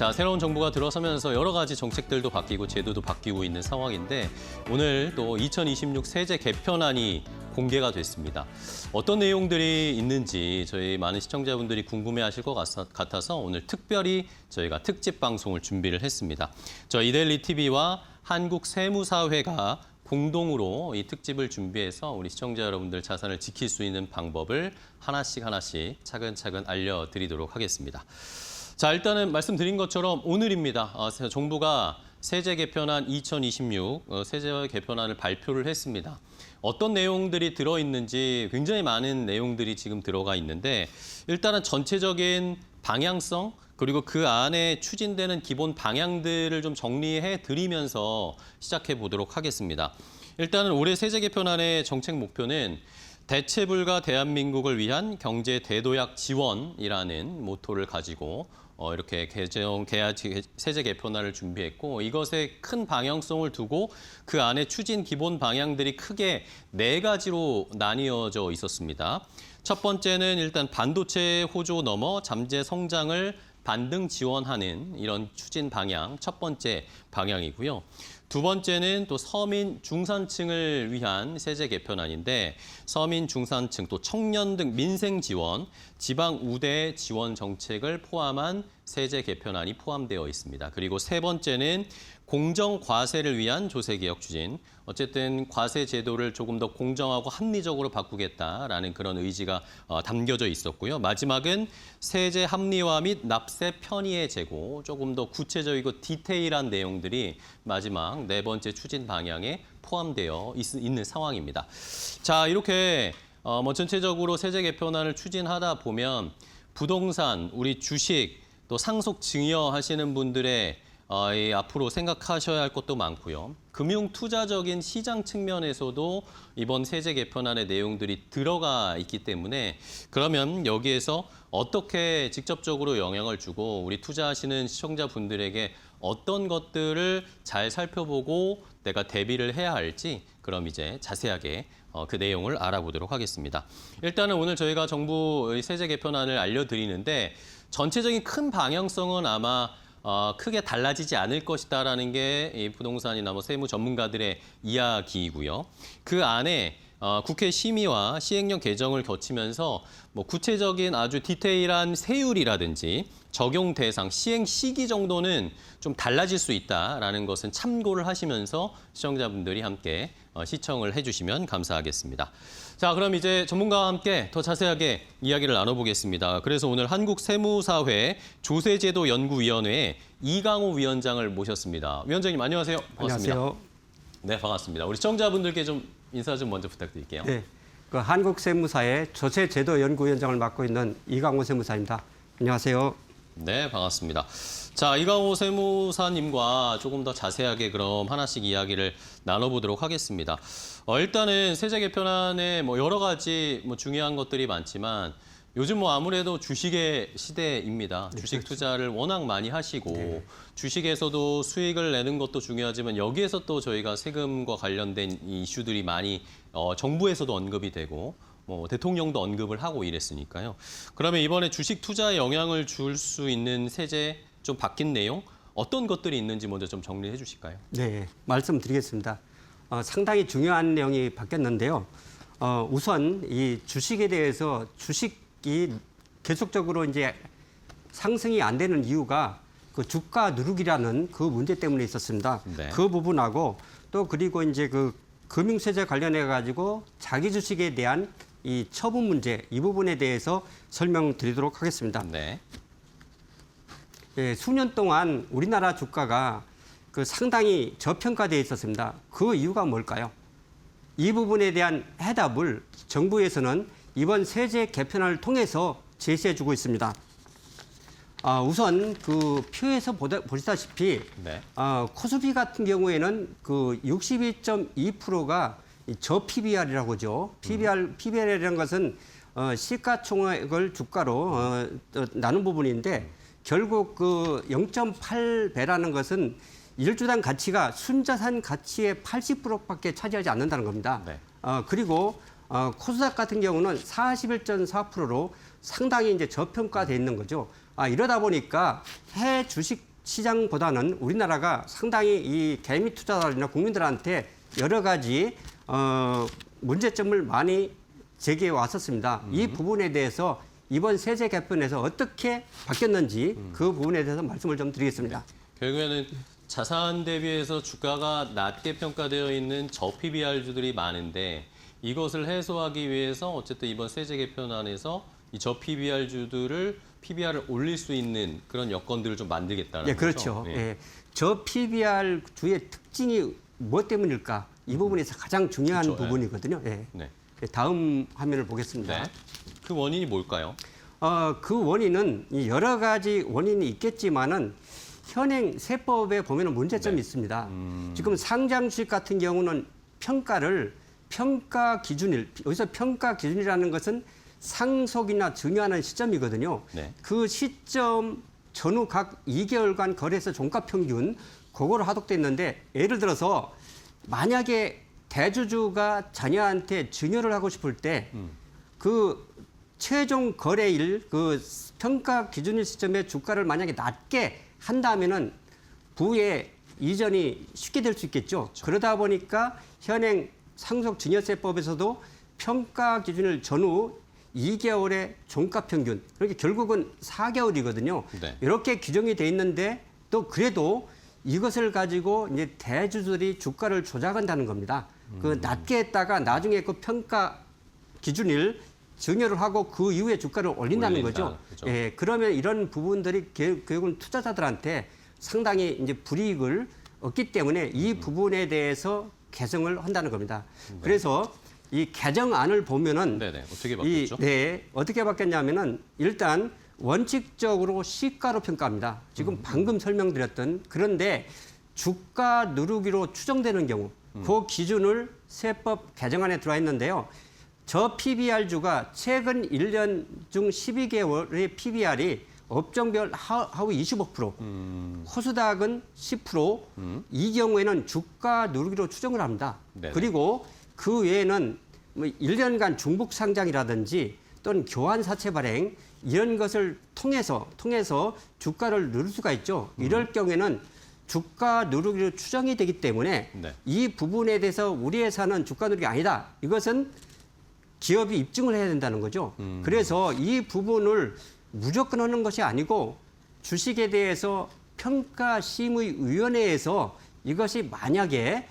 자, 새로운 정부가 들어서면서 여러 가지 정책들도 바뀌고 제도도 바뀌고 있는 상황인데 오늘 또 2026 세제 개편안이 공개가 됐습니다. 어떤 내용들이 있는지 저희 많은 시청자분들이 궁금해하실 것 같아서 오늘 특별히 저희가 특집 방송을 준비를 했습니다. 저희 이데일리 TV와 한국세무사회가 공동으로 이 특집을 준비해서 우리 시청자 여러분들 자산을 지킬 수 있는 방법을 하나씩 차근차근 알려드리도록 하겠습니다. 자, 일단은 말씀드린 것처럼 오늘입니다. 정부가 세제 개편안 2026 세제 개편안을 발표를 했습니다. 어떤 내용들이 들어있는지 굉장히 많은 내용들이 지금 들어가 있는데 일단은 전체적인 방향성 그리고 그 안에 추진되는 기본 방향들을 좀 정리해 드리면서 시작해 보도록 하겠습니다. 일단은 올해 세제 개편안의 정책 목표는 대체불가 대한민국을 위한 경제 대도약 지원이라는 모토를 가지고 이렇게 세제 개편안을 준비했고 이것에 큰 방향성을 두고 그 안에 추진 기본 방향들이 크게 4가지로 나뉘어져 있었습니다. 첫 번째는 일단 반도체 호조 넘어 잠재 성장을 반등 지원하는 이런 추진 방향, 첫 번째 방향이고요. 두 번째는 또 서민 중산층을 위한 세제 개편안인데 서민 중산층 또 청년 등 민생 지원, 지방 우대 지원 정책을 포함한 세제 개편안이 포함되어 있습니다. 그리고 세 번째는 공정 과세를 위한 조세 개혁 추진. 어쨌든 과세 제도를 조금 더 공정하고 합리적으로 바꾸겠다라는 그런 의지가 담겨져 있었고요. 마지막은 세제 합리화 및 납세 편의의 제고, 조금 더 구체적이고 디테일한 내용들이 마지막 4번째 추진 방향에 포함되어 있는 상황입니다. 자, 이렇게 전체적으로 세제 개편안을 추진하다 보면 부동산, 우리 주식, 또 상속 증여하시는 분들의 앞으로 생각하셔야 할 것도 많고요. 금융 투자적인 시장 측면에서도 이번 세제 개편안의 내용들이 들어가 있기 때문에 그러면 여기에서 어떻게 직접적으로 영향을 주고 우리 투자하시는 시청자분들에게 어떤 것들을 잘 살펴보고 내가 대비를 해야 할지 그럼 이제 자세하게 그 내용을 알아보도록 하겠습니다. 일단은 오늘 저희가 정부 세제 개편안을 알려드리는데 전체적인 큰 방향성은 아마 크게 달라지지 않을 것이다라는 게 이 부동산이나 세무 전문가들의 이야기이고요. 그 안에 국회 심의와 시행령 개정을 거치면서 구체적인 아주 디테일한 세율이라든지 적용 대상, 시행 시기 정도는 좀 달라질 수 있다라는 것은 참고를 하시면서 시청자분들이 함께 시청을 해주시면 감사하겠습니다. 자, 그럼 이제 전문가와 함께 더 자세하게 이야기를 나눠보겠습니다. 그래서 오늘 한국세무사회 조세제도연구위원회에 이강호 위원장을 모셨습니다. 위원장님 안녕하세요. 반갑습니다. 안녕하세요. 네, 반갑습니다. 우리 시청자분들께 좀 인사 좀 먼저 부탁드릴게요. 네, 그 한국세무사회 조세제도연구위원장을 맡고 있는 이강호 세무사입니다. 안녕하세요. 네, 반갑습니다. 자, 이강호 세무사님과 조금 더 자세하게 그럼 하나씩 이야기를 나눠보도록 하겠습니다. 일단은 세제 개편안에 여러 가지 중요한 것들이 많지만 요즘 아무래도 주식의 시대입니다. 네, 주식 그렇죠. 투자를 워낙 많이 하시고 네. 주식에서도 수익을 내는 것도 중요하지만 여기에서 또 저희가 세금과 관련된 이 이슈들이 많이 정부에서도 언급이 되고 대통령도 언급을 하고 이랬으니까요. 그러면 이번에 주식 투자에 영향을 줄 수 있는 세제 좀 바뀐 내용 어떤 것들이 있는지 먼저 좀 정리해 주실까요? 네, 말씀드리겠습니다. 상당히 중요한 내용이 바뀌었는데요. 우선 이 주식에 대해서 주식이 계속적으로 이제 상승이 안 되는 이유가 그 주가 누르기라는 그 문제 때문에 있었습니다. 네. 그 부분하고 또 그리고 이제 그 금융세제 관련해 가지고 자기 주식에 대한 이 처분 문제 이 부분에 대해서 설명드리도록 하겠습니다. 네. 예, 수년 동안 우리나라 주가가 그 상당히 저평가되어 있었습니다. 그 이유가 뭘까요? 이 부분에 대한 해답을 정부에서는 이번 세제 개편을 통해서 제시해주고 있습니다. 우선 그 표에서 보시다시피 네. 코스피 같은 경우에는 그 62.2%가 저 PBR이라고 하죠. PBR이라는 것은 시가총액을 주가로 나눈 부분인데 결국 그 0.8배라는 것은 1주당 가치가 순자산 가치의 80%밖에 차지하지 않는다는 겁니다. 네. 그리고 코스닥 같은 경우는 41.4%로 상당히 이제 저평가돼 있는 거죠. 이러다 보니까 해외 주식 시장보다는 우리나라가 상당히 이 개미 투자자들이나 국민들한테 여러 가지 문제점을 많이 제기해 왔었습니다. 이 부분에 대해서 이번 세제 개편에서 어떻게 바뀌었는지 그 부분에 대해서 말씀을 좀 드리겠습니다. 결국에는 자산 대비해서 주가가 낮게 평가되어 있는 저PBR주들이 많은데 이것을 해소하기 위해서 어쨌든 이번 세제 개편안에서 이 저PBR주들을 PBR을 올릴 수 있는 그런 여건들을 좀 만들겠다는 예, 거죠. 그렇죠. 예. 저 PBR 주의 특징이 뭐 때문일까? 이 부분에서 가장 중요한 그렇죠. 부분이거든요. 예. 네. 다음 화면을 보겠습니다. 네. 그 원인이 뭘까요? 그 원인은 여러 가지 원인이 있겠지만은 현행 세법에 보면은 문제점이 네. 있습니다. 지금 상장 주식 같은 경우는 평가를 평가 기준일, 여기서 평가 기준이라는 것은 상속이나 증여하는 시점이거든요. 네. 그 시점 전후 각 2개월간 거래소 종가 평균 그거로 하도됐는데 예를 들어서 만약에 대주주가 자녀한테 증여를 하고 싶을 때 그 최종 거래일 그 평가 기준일 시점에 주가를 만약에 낮게 한다면은 부에 이전이 쉽게 될 수 있겠죠. 그렇죠. 그러다 보니까 현행 상속증여세법에서도 평가 기준일 전후 2개월의 종가 평균, 그러니까 결국은 4개월이거든요. 네. 이렇게 규정이 돼 있는데 또 그래도 이것을 가지고 이제 대주주들이 주가를 조작한다는 겁니다. 그 낮게 했다가 나중에 그 평가 기준일 증여를 하고 그 이후에 주가를 올린다는 거죠. 그죠. 예, 그러면 이런 부분들이 결국은 투자자들한테 상당히 이제 불이익을 얻기 때문에 이 부분에 대해서 개정을 한다는 겁니다. 그래서 이 개정안을 보면은 네네. 어떻게 바뀌었죠? 어떻게 바뀌었냐면은 일단 원칙적으로 시가로 평가합니다. 지금 방금 설명드렸던 그런데 주가 누르기로 추정되는 경우 그 기준을 세법 개정안에 들어와 있는데요. 저 PBR주가 최근 1년 중 12개월의 PBR이 업종별 하위 25%, 코스닥은 10%, 이 경우에는 주가 누르기로 추정을 합니다. 네네. 그리고 그 외에는 뭐 1년간 중복 상장이라든지 또는 교환 사채 발행 이런 것을 통해서 주가를 누를 수가 있죠. 이럴 경우에는 주가 누르기로 추정이 되기 때문에 네. 이 부분에 대해서 우리 회사는 주가 누르기 아니다. 이것은 기업이 입증을 해야 된다는 거죠. 그래서 이 부분을 무조건 하는 것이 아니고 주식에 대해서 평가심의위원회에서 이것이 만약에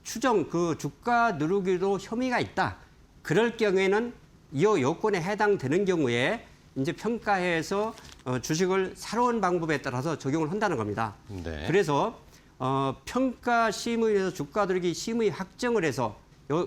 추정 그 주가 누르기로 혐의가 있다. 그럴 경우에는 이 요건에 해당되는 경우에 이제 평가해서 주식을 새로운 방법에 따라서 적용을 한다는 겁니다. 네. 그래서 평가심의에서 주가 누르기 심의 확정을 해서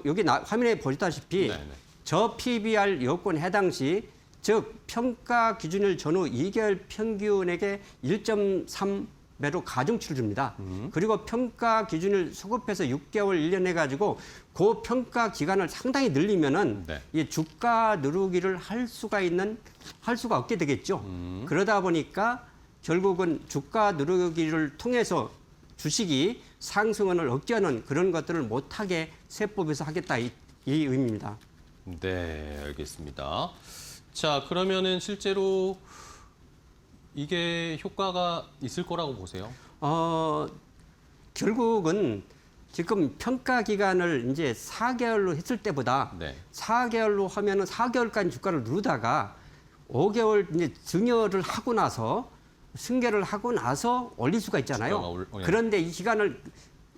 여기 화면에 보시다시피 네네. 저 PBR 요건 해당 시 즉 평가 기준일 전후 2개월 평균액의 1.3배로 가중치를 줍니다. 그리고 평가 기준을 소급해서 6개월 1년 해가지고 그 평가 기간을 상당히 늘리면은 네. 이 주가 누르기를 할 수가 없게 되겠죠. 그러다 보니까 결국은 주가 누르기를 통해서 주식이 상승을 억제하는 그런 것들을 못하게 세법에서 하겠다 이 의미입니다. 네, 알겠습니다. 자, 그러면은 실제로 이게 효과가 있을 거라고 보세요? 결국은 지금 평가 기간을 이제 4개월로 했을 때보다 네. 4개월로 하면은 4개월간 주가를 누르다가 5개월 이제 증여를 하고 나서 승계를 하고 나서 올릴 수가 있잖아요. 그런데 이 기간을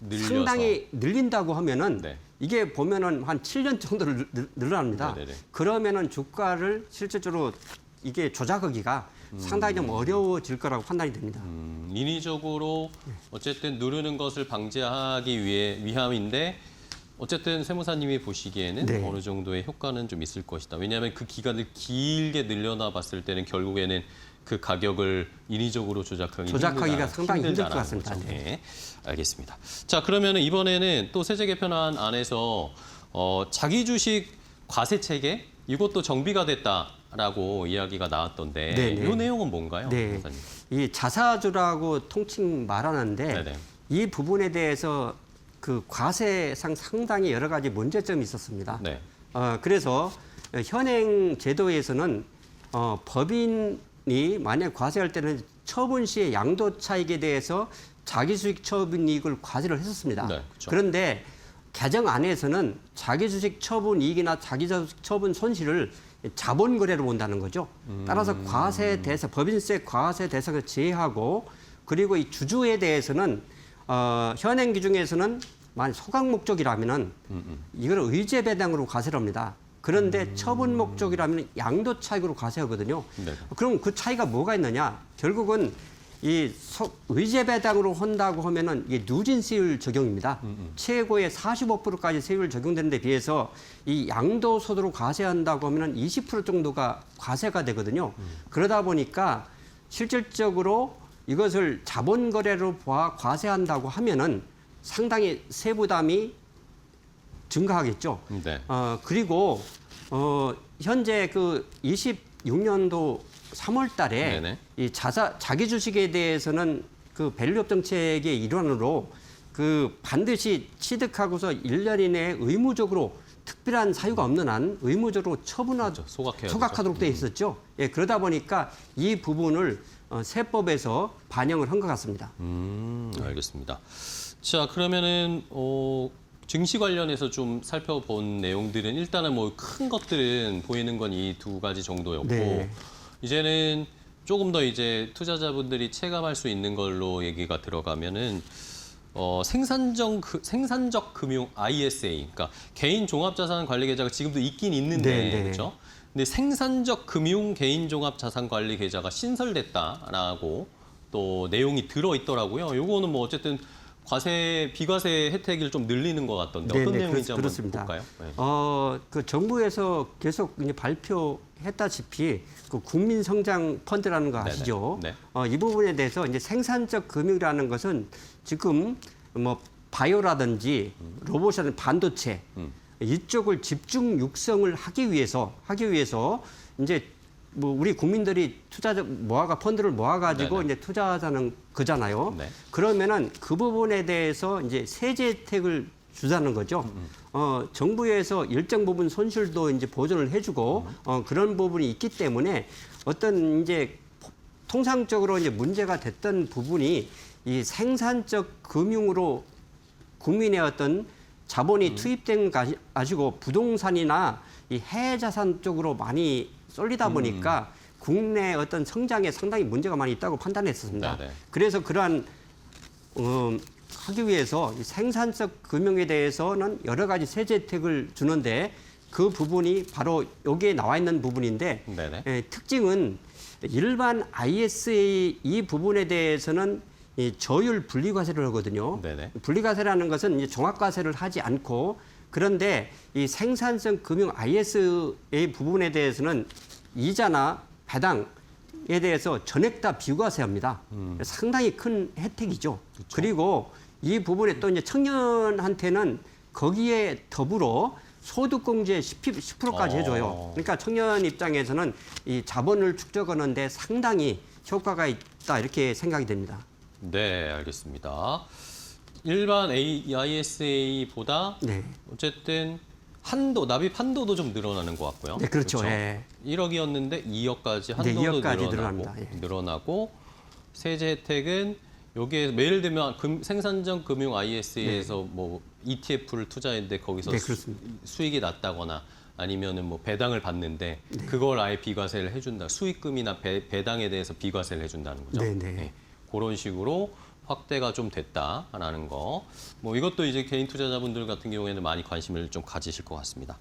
늘려서. 상당히 늘린다고 하면은 네. 이게 보면은 한 7년 정도를 늘어납니다. 네네네. 그러면은 주가를 실질적으로 이게 조작하기가 상당히 좀 어려워질 거라고 판단이 됩니다. 인위적으로 어쨌든 누르는 것을 방지하기 위함인데 어쨌든 세무사님이 보시기에는 네. 어느 정도의 효과는 좀 있을 것이다. 왜냐하면 그 기간을 길게 늘려놔 봤을 때는 결국에는 그 가격을 인위적으로 조작하기가 상당히 힘들 것 같습니다. 네. 네, 알겠습니다. 자, 그러면 이번에는 또 세제 개편안 안에서 자기 주식 과세 체계 이것도 정비가 됐다라고 이야기가 나왔던데 네네. 이 내용은 뭔가요, 네. 변호사님? 이 자사주라고 통칭 말하는데 네네. 이 부분에 대해서 그 과세상 상당히 여러 가지 문제점이 있었습니다. 네. 그래서 현행 제도에서는 법인이 만약 과세할 때는 처분 시의 양도 차익에 대해서 자기주식 처분 이익을 과세를 했었습니다. 네, 그렇죠. 그런데 개정 안에서는 자기주식 처분 이익이나 자기주식 처분 손실을 자본 거래로 본다는 거죠. 따라서 과세 대상, 법인세 과세 대상을 제외하고 그리고 이 주주에 대해서는 현행 규정에서는 만약 소각 목적이라면은 이걸 의제 배당으로 과세를 합니다. 그런데 처분 목적이라면 양도 차익으로 과세하거든요. 네. 그럼 그 차이가 뭐가 있느냐? 결국은 이 의제 배당으로 한다고 하면은 이게 누진세율 적용입니다. 최고의 45%까지 세율 적용되는 데 비해서 이 양도소득으로 과세한다고 하면은 20% 정도가 과세가 되거든요. 그러다 보니까 실질적으로 이것을 자본 거래로 과세한다고 하면은 상당히 세부담이 증가하겠죠. 네. 그리고 현재 그 26년도 3월 달에 네네. 이 자기 주식에 대해서는 그 밸류업 정책의 일환으로 그 반드시 취득하고서 1년 이내에 의무적으로 특별한 사유가 없는 한 의무적으로 그렇죠. 소각해야 소각하도록 되어 있었죠. 예, 그러다 보니까 이 부분을 세법에서 반영을 한 것 같습니다. 알겠습니다. 자, 그러면은 증시 관련해서 좀 살펴본 내용들은 일단은 뭐 큰 것들은 보이는 건 이 두 가지 정도였고 네. 이제는 조금 더 이제 투자자분들이 체감할 수 있는 걸로 얘기가 들어가면은 생산적 금융 ISA, 그러니까 개인 종합자산 관리 계좌가 지금도 있긴 있는데 네, 네. 그렇죠? 근데 생산적 금융 개인 종합 자산 관리 계좌가 신설됐다라고 또 내용이 들어 있더라고요. 요거는 뭐 어쨌든 비과세 혜택을 좀 늘리는 것 같던데 어떤 네네, 내용인지 한번 그렇습니다. 볼까요? 네. 그 정부에서 계속 이제 발표했다시피 그 국민성장 펀드라는 거 아시죠? 네네. 이 부분에 대해서 이제 생산적 금융이라는 것은 지금 뭐 바이오라든지 로봇이라든지 반도체 이쪽을 집중 육성을 하기 위해서 이제 뭐 우리 국민들이 펀드를 모아가지고 네네. 이제 투자하자는 거잖아요. 네. 그러면은 그 부분에 대해서 이제 세제 혜택을 주자는 거죠. 정부에서 일정 부분 손실도 이제 보전을 해주고 그런 부분이 있기 때문에 어떤 이제 통상적으로 이제 문제가 됐던 부분이 이 생산적 금융으로 국민의 어떤 자본이 투입된 거 아시고 부동산이나 이 해외 자산 쪽으로 많이 쏠리다 보니까 국내 어떤 성장에 상당히 문제가 많이 있다고 판단했습니다. 네네. 그래서 그러한 하기 위해서 이 생산적 금융에 대해서는 여러 가지 세제 혜택을 주는데 그 부분이 바로 여기에 나와 있는 부분인데 네네. 특징은 일반 ISA 이 부분에 대해서는 이 저율 분리과세를 하거든요. 네네. 분리과세라는 것은 이제 종합과세를 하지 않고 그런데 이 생산성 금융 ISA 부분에 대해서는 이자나 배당에 대해서 전액 다 비과세합니다. 상당히 큰 혜택이죠. 그쵸. 그리고 이 부분에 또 이제 청년한테는 거기에 더불어 소득공제 10%까지 해줘요. 그러니까 청년 입장에서는 이 자본을 축적하는데 상당히 효과가 있다 이렇게 생각이 됩니다. 네, 알겠습니다. 일반 ISA보다 네, 어쨌든 납입 한도도 좀 늘어나는 것 같고요. 네 그렇죠. 예. 1억이었는데 2억까지 네, 한도도 2억까지 늘어납니다. 예. 늘어나고 세제 혜택은 여기에 예를 들면 생산적 금융 ISA에서 뭐 ETF를 투자했는데 거기서 네, 그렇습니다. 수익이 났다거나 아니면은 뭐 배당을 받는데 그걸 아예 비과세를 해준다. 수익금이나 배당에 대해서 비과세를 해준다는 거죠. 네, 네. 그런 식으로 확대가 좀 됐다라는 거. 뭐 이것도 이제 개인 투자자분들 같은 경우에는 많이 관심을 좀 가지실 것 같습니다.